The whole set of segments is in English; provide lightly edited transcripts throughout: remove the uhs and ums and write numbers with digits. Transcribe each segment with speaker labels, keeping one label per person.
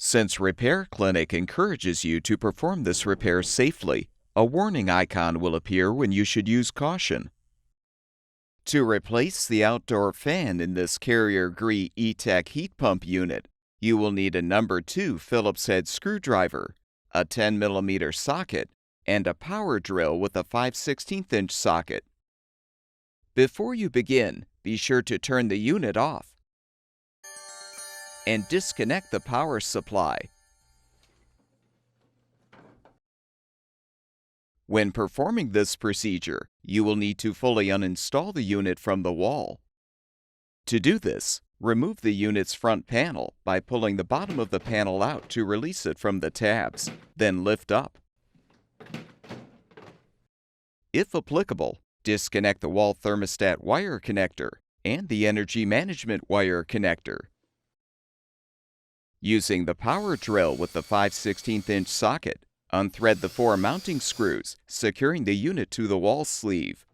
Speaker 1: Since Repair Clinic encourages you to perform this repair safely, a warning icon will appear when you should use caution. To replace the outdoor fan in this Carrier Gree ETAC heat pump unit, you will need a number 2 Phillips head screwdriver, a 10mm socket, and a power drill with a 5/16" socket. Before you begin, be sure to turn the unit off and disconnect the power supply. When performing this procedure, you will need to fully uninstall the unit from the wall. To do this, remove the unit's front panel by pulling the bottom of the panel out to release it from the tabs, then lift up. If applicable, disconnect the wall thermostat wire connector and the energy management wire connector. Using the power drill with the 5/16" socket, unthread the 4 mounting screws, securing the unit to the wall sleeve.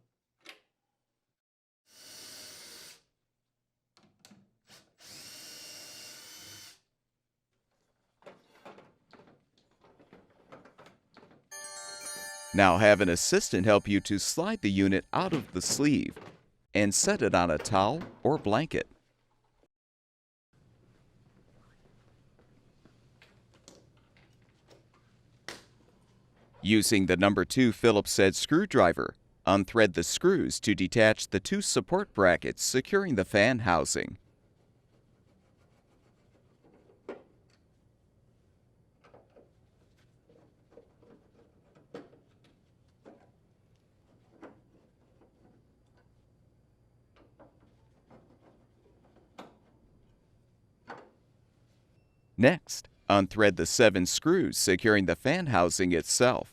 Speaker 1: Now have an assistant help you to slide the unit out of the sleeve and set it on a towel or blanket. Using the number 2 Phillips head screwdriver, unthread the screws to detach the 2 support brackets securing the fan housing. Next, unthread the 7 screws securing the fan housing itself.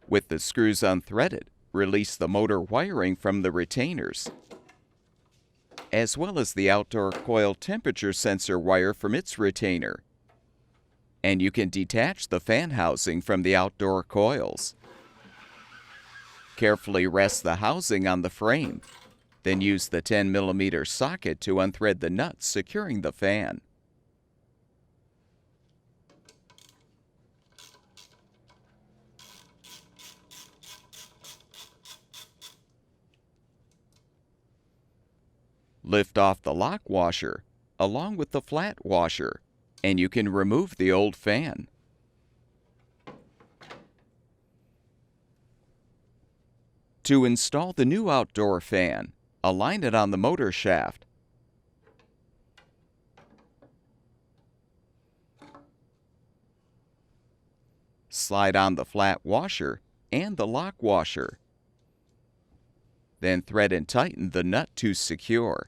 Speaker 1: With the screws unthreaded, release the motor wiring from the retainers, as well as the outdoor coil temperature sensor wire from its retainer. And you can detach the fan housing from the outdoor coils. Carefully rest the housing on the frame, then use the 10mm socket to unthread the nuts securing the fan. Lift off the lock washer, along with the flat washer, and you can remove the old fan. To install the new outdoor fan, align it on the motor shaft. Slide on the flat washer and the lock washer. Then thread and tighten the nut to secure.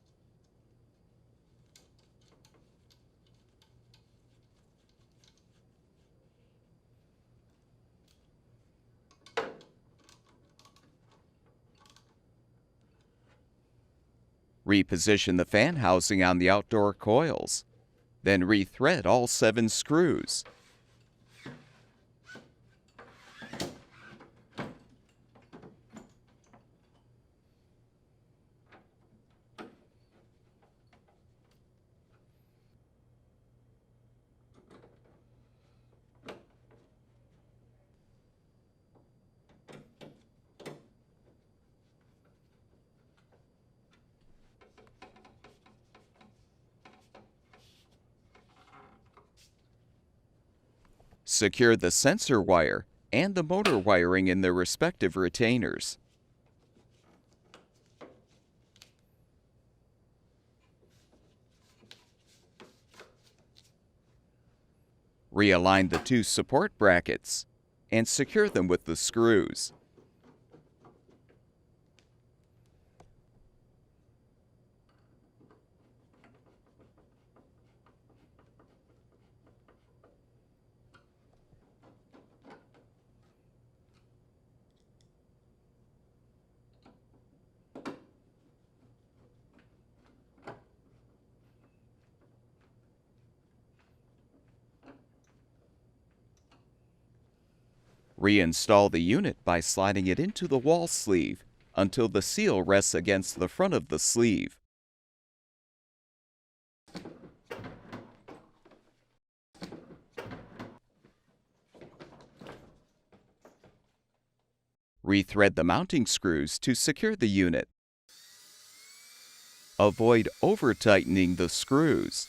Speaker 1: Reposition the fan housing on the outdoor coils. Then rethread all 7 screws. Secure the sensor wire and the motor wiring in their respective retainers. Realign the 2 support brackets and secure them with the screws. Reinstall the unit by sliding it into the wall sleeve until the seal rests against the front of the sleeve. Rethread the mounting screws to secure the unit. Avoid over-tightening the screws.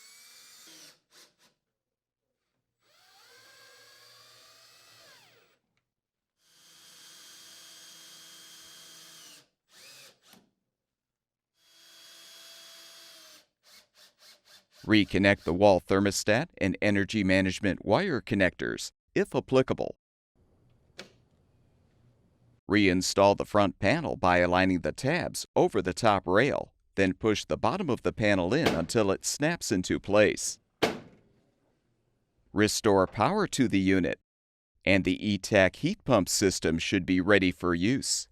Speaker 1: Reconnect the wall thermostat and energy management wire connectors, if applicable. Reinstall the front panel by aligning the tabs over the top rail, then push the bottom of the panel in until it snaps into place. Restore power to the unit, and the ETAC heat pump system should be ready for use.